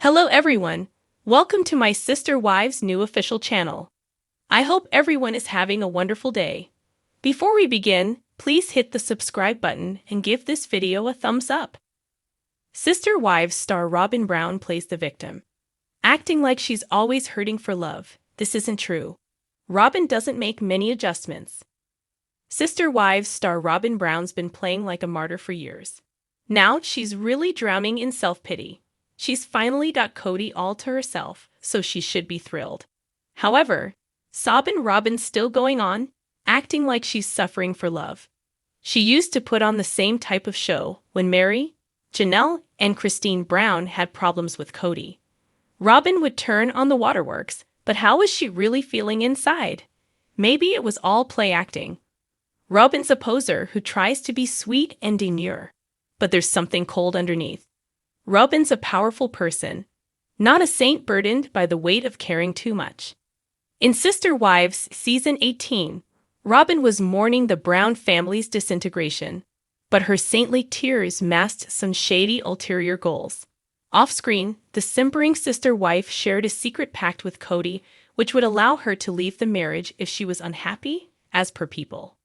Hello everyone, welcome to my Sister Wives' new official channel. I hope everyone is having a wonderful day. Before we begin, please hit the subscribe button and give this video a thumbs up. Sister Wives star Robyn Brown plays the victim. Acting like she's always hurting for love, this isn't true. Robyn doesn't make many adjustments. Sister Wives star Robyn Brown's been playing like a martyr for years. Now she's really drowning in self-pity. She's finally got Cody all to herself, so she should be thrilled. However, sobbing Robyn's still going on, acting like she's suffering for love. She used to put on the same type of show when Mary, Janelle, and Christine Brown had problems with Cody. Robyn would turn on the waterworks, but how was she really feeling inside? Maybe it was all play acting. Robyn's a poser who tries to be sweet and demure, but there's something cold underneath. Robyn's a powerful person, not a saint burdened by the weight of caring too much. In Sister Wives Season 18, Robyn was mourning the Brown family's disintegration, but her saintly tears masked some shady ulterior goals. Off-screen, the simpering sister wife shared a secret pact with Cody which would allow her to leave the marriage if she was unhappy, as per People.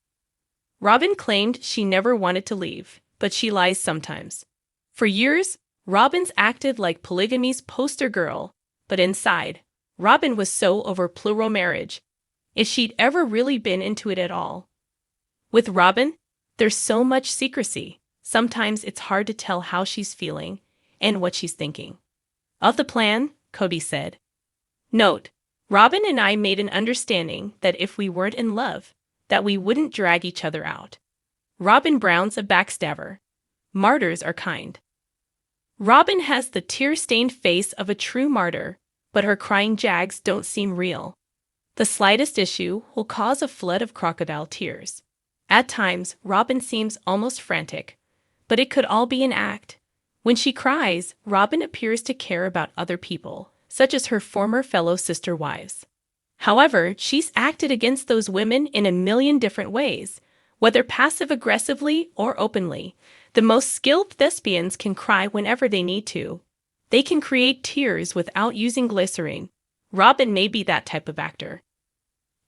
Robyn claimed she never wanted to leave, but she lies sometimes. For years, Robyn's acted like polygamy's poster girl, but inside, Robyn was so over plural marriage, if she'd ever really been into it at all. With Robyn, there's so much secrecy, sometimes it's hard to tell how she's feeling and what she's thinking. Of the plan, Cody said, "Note, Robyn and I made an understanding that if we weren't in love, that we wouldn't drag each other out. Robyn Brown's a backstabber. Martyrs are kind." Robyn has the tear-stained face of a true martyr, but her crying jags don't seem real. The slightest issue will cause a flood of crocodile tears. At times, Robyn seems almost frantic, but it could all be an act. When she cries, Robyn appears to care about other people, such as her former fellow sister wives. However, she's acted against those women in a million different ways, whether passive-aggressively or openly. The most skilled thespians can cry whenever they need to. They can create tears without using glycerin. Robyn may be that type of actor.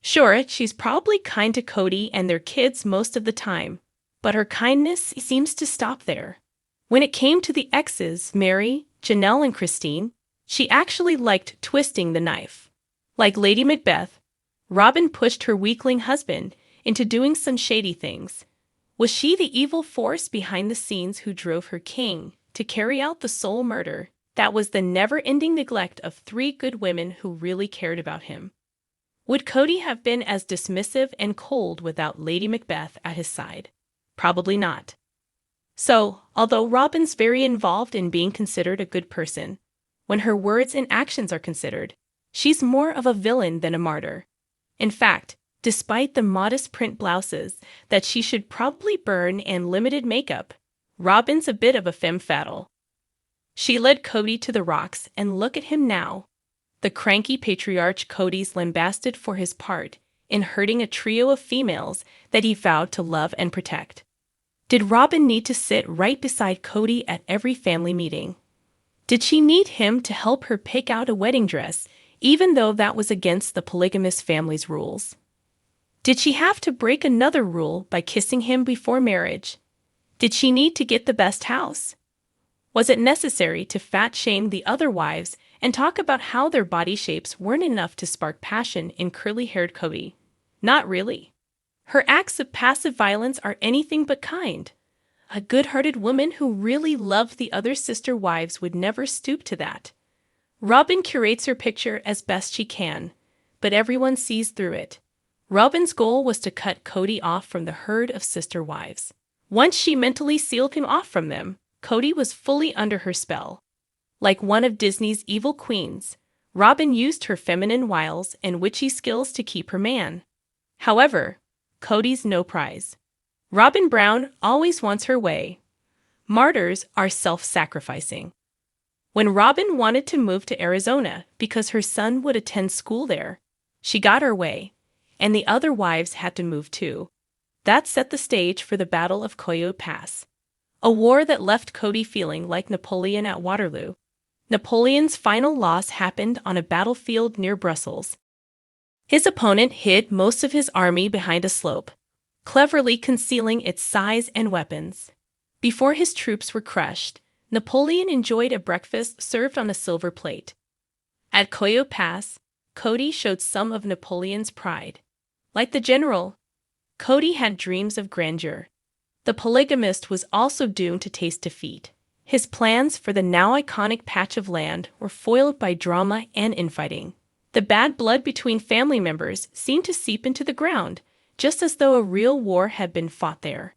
Sure, she's probably kind to Cody and their kids most of the time, but her kindness seems to stop there. When it came to the exes, Mary, Janelle, and Christine, she actually liked twisting the knife. Like Lady Macbeth, Robyn pushed her weakling husband into doing some shady things. Was she the evil force behind the scenes who drove her king to carry out the soul murder that was the never-ending neglect of three good women who really cared about him? Would Cody have been as dismissive and cold without Lady Macbeth at his side? Probably not. So, although Robyn's very involved in being considered a good person, when her words and actions are considered, she's more of a villain than a martyr. In fact, despite the modest print blouses that she should probably burn and limited makeup, Robyn's a bit of a femme fatale. She led Cody to the rocks, and look at him now. The cranky patriarch Cody's lambasted for his part in hurting a trio of females that he vowed to love and protect. Did Robyn need to sit right beside Cody at every family meeting? Did she need him to help her pick out a wedding dress, even though that was against the polygamous family's rules? Did she have to break another rule by kissing him before marriage? Did she need to get the best house? Was it necessary to fat-shame the other wives and talk about how their body shapes weren't enough to spark passion in curly-haired Cody? Not really. Her acts of passive violence are anything but kind. A good-hearted woman who really loved the other sister wives would never stoop to that. Robyn curates her picture as best she can, but everyone sees through it. Robyn's goal was to cut Cody off from the herd of sister wives. Once she mentally sealed him off from them, Cody was fully under her spell. Like one of Disney's evil queens, Robyn used her feminine wiles and witchy skills to keep her man. However, Cody's no prize. Robyn Brown always wants her way. Martyrs are self-sacrificing. When Robyn wanted to move to Arizona because her son would attend school there, she got her way, and the other wives had to move too. That set the stage for the Battle of Coyote Pass, a war that left Cody feeling like Napoleon at Waterloo. Napoleon's final loss happened on a battlefield near Brussels. His opponent hid most of his army behind a slope, cleverly concealing its size and weapons. Before his troops were crushed, Napoleon enjoyed a breakfast served on a silver plate. At Coyo Pass, Cody showed some of Napoleon's pride. Like the general, Cody had dreams of grandeur. The polygamist was also doomed to taste defeat. His plans for the now iconic patch of land were foiled by drama and infighting. The bad blood between family members seemed to seep into the ground, just as though a real war had been fought there.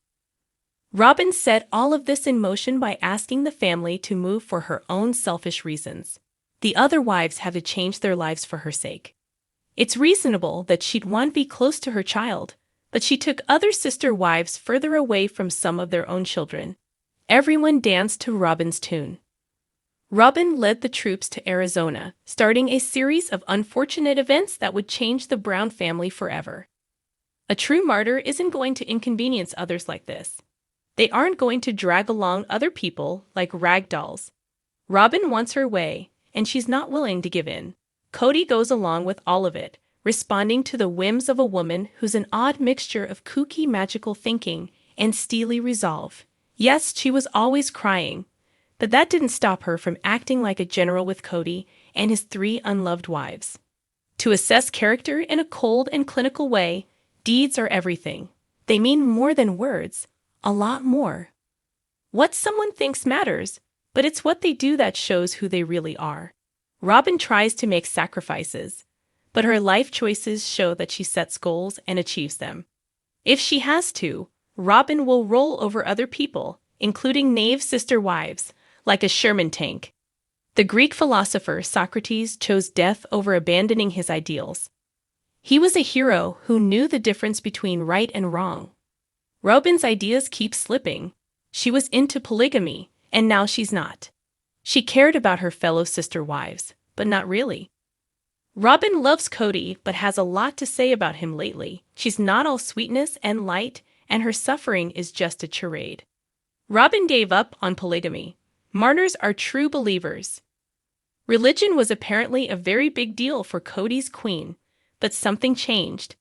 Robyn set all of this in motion by asking the family to move for her own selfish reasons. The other wives had to change their lives for her sake. It's reasonable that she'd want to be close to her child, but she took other sister wives further away from some of their own children. Everyone danced to Robyn's tune. Robyn led the troops to Arizona, starting a series of unfortunate events that would change the Brown family forever. A true martyr isn't going to inconvenience others like this. They aren't going to drag along other people like rag dolls. Robyn wants her way, and she's not willing to give in. Cody goes along with all of it, responding to the whims of a woman who's an odd mixture of kooky magical thinking and steely resolve. Yes, she was always crying, but that didn't stop her from acting like a general with Cody and his 3 unloved wives. To assess character in a cold and clinical way, deeds are everything. They mean more than words, a lot more. What someone thinks matters, but it's what they do that shows who they really are. Robyn tries to make sacrifices, but her life choices show that she sets goals and achieves them. If she has to, Robyn will roll over other people, including knave sister wives, like a Sherman tank. The Greek philosopher Socrates chose death over abandoning his ideals. He was a hero who knew the difference between right and wrong. Robyn's ideas keep slipping. She was into polygamy, and now she's not. She cared about her fellow sister wives, but not really. Robyn loves Cody, but has a lot to say about him lately. She's not all sweetness and light, and her suffering is just a charade. Robyn gave up on polygamy. Martyrs are true believers. Religion was apparently a very big deal for Cody's queen, but something changed.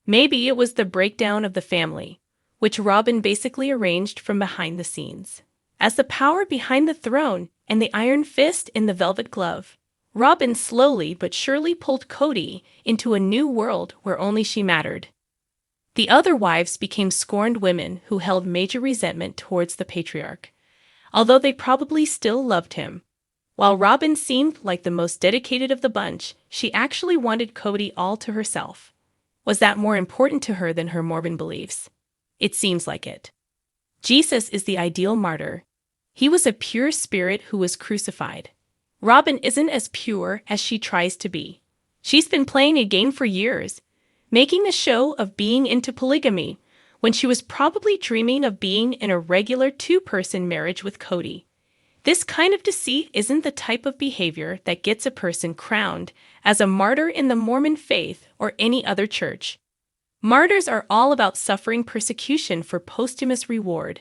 Maybe it was the breakdown of the family, which Robyn basically arranged from behind the scenes. As the power behind the throne and the iron fist in the velvet glove, Robyn slowly but surely pulled Cody into a new world where only she mattered. The other wives became scorned women who held major resentment towards the patriarch, although they probably still loved him. While Robyn seemed like the most dedicated of the bunch, she actually wanted Cody all to herself. Was that more important to her than her morbid beliefs? It seems like it. Jesus is the ideal martyr. He was a pure spirit who was crucified. Robyn isn't as pure as she tries to be. She's been playing a game for years, making the show of being into polygamy when she was probably dreaming of being in a regular 2-person marriage with Cody. This kind of deceit isn't the type of behavior that gets a person crowned as a martyr in the Mormon faith or any other church. Martyrs are all about suffering persecution for posthumous reward.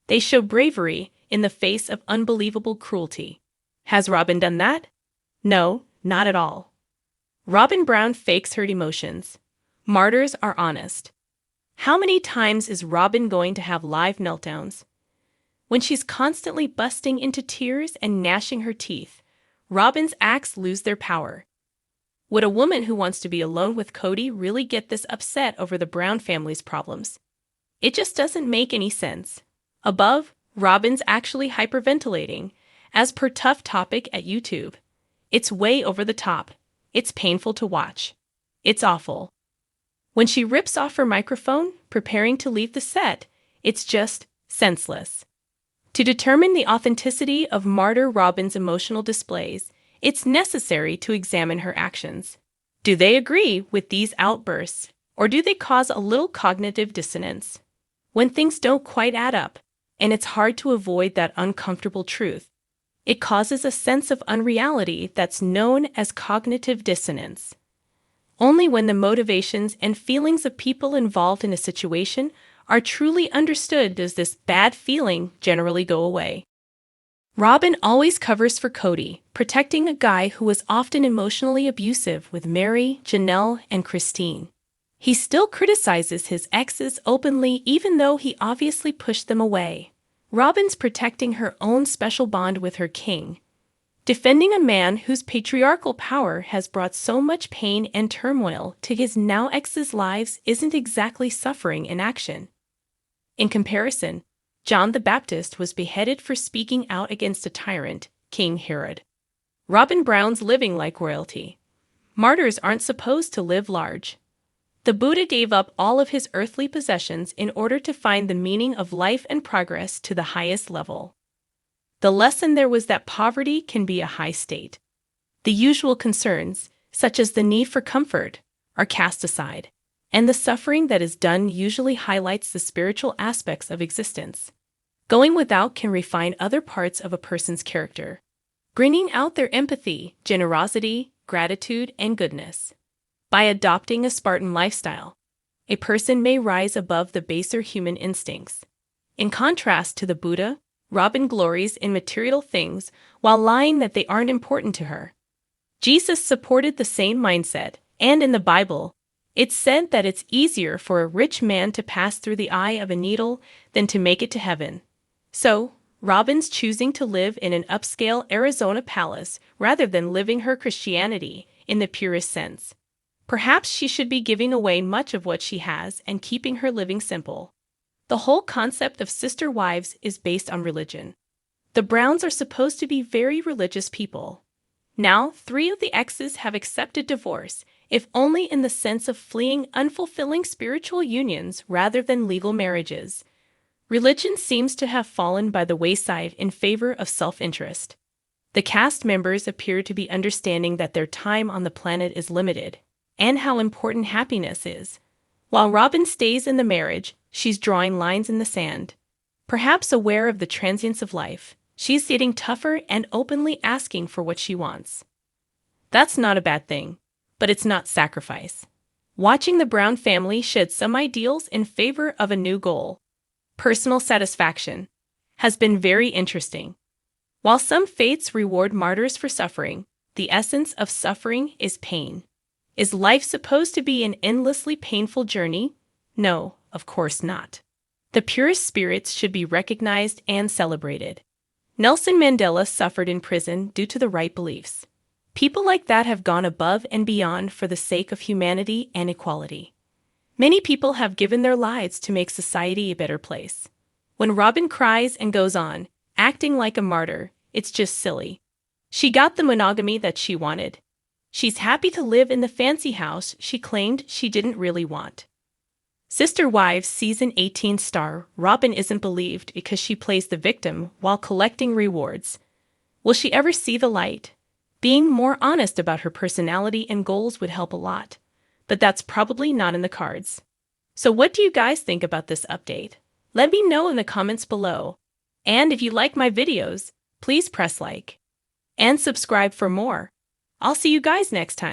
They show bravery in the face of unbelievable cruelty. Has Robyn done that? No, not at all. Robyn Brown fakes her emotions. Martyrs are honest. How many times is Robyn going to have live meltdowns? When she's constantly busting into tears and gnashing her teeth, Robyn's acts lose their power. Would a woman who wants to be alone with Cody really get this upset over the Brown family's problems? It just doesn't make any sense. Above, Robyn's actually hyperventilating, as per Tough Topic at YouTube. It's way over the top. It's painful to watch. It's awful. When she rips off her microphone, preparing to leave the set, it's just senseless. To determine the authenticity of Martyr Robyn's emotional displays, it's necessary to examine her actions. Do they agree with these outbursts, or do they cause a little cognitive dissonance? When things don't quite add up, and it's hard to avoid that uncomfortable truth, it causes a sense of unreality that's known as cognitive dissonance. Only when the motivations and feelings of people involved in a situation are truly understood does this bad feeling generally go away. Robyn always covers for Cody, protecting a guy who was often emotionally abusive with Mary, Janelle, and Christine. He still criticizes his exes openly even though he obviously pushed them away. Robyn's protecting her own special bond with her king, defending a man whose patriarchal power has brought so much pain and turmoil to his now ex's lives isn't exactly suffering in action. In comparison, John the Baptist was beheaded for speaking out against a tyrant, King Herod. Robyn Brown's living like royalty. Martyrs aren't supposed to live large. The Buddha gave up all of his earthly possessions in order to find the meaning of life and progress to the highest level. The lesson there was that poverty can be a high state. The usual concerns, such as the need for comfort, are cast aside, and the suffering that is done usually highlights the spiritual aspects of existence. Going without can refine other parts of a person's character, bringing out their empathy, generosity, gratitude, and goodness. By adopting a Spartan lifestyle, a person may rise above the baser human instincts. In contrast to the Buddha, Robyn glories in material things while lying that they aren't important to her. Jesus supported the same mindset, and in the Bible, it's said that it's easier for a rich man to pass through the eye of a needle than to make it to heaven. So, Robyn's choosing to live in an upscale Arizona palace rather than living her Christianity in the purest sense. Perhaps she should be giving away much of what she has and keeping her living simple. The whole concept of sister wives is based on religion. The Browns are supposed to be very religious people. Now, 3 of the exes have accepted divorce, if only in the sense of fleeing unfulfilling spiritual unions rather than legal marriages. Religion seems to have fallen by the wayside in favor of self-interest. The cast members appear to be understanding that their time on the planet is limited, and how important happiness is. While Robyn stays in the marriage, she's drawing lines in the sand. Perhaps aware of the transience of life, she's getting tougher and openly asking for what she wants. That's not a bad thing, but it's not sacrifice. Watching the Brown family shed some ideals in favor of a new goal, personal satisfaction, has been very interesting. While some faiths reward martyrs for suffering, the essence of suffering is pain. Is life supposed to be an endlessly painful journey? No, of course not. The purest spirits should be recognized and celebrated. Nelson Mandela suffered in prison due to the right beliefs. People like that have gone above and beyond for the sake of humanity and equality. Many people have given their lives to make society a better place. When Robyn cries and goes on, acting like a martyr, it's just silly. She got the monogamy that she wanted. She's happy to live in the fancy house she claimed she didn't really want. Sister Wives Season 18 star Robyn isn't believed because she plays the victim while collecting rewards. Will she ever see the light? Being more honest about her personality and goals would help a lot, but that's probably not in the cards. So what do you guys think about this update? Let me know in the comments below. And if you like my videos, please press like and subscribe for more. I'll see you guys next time.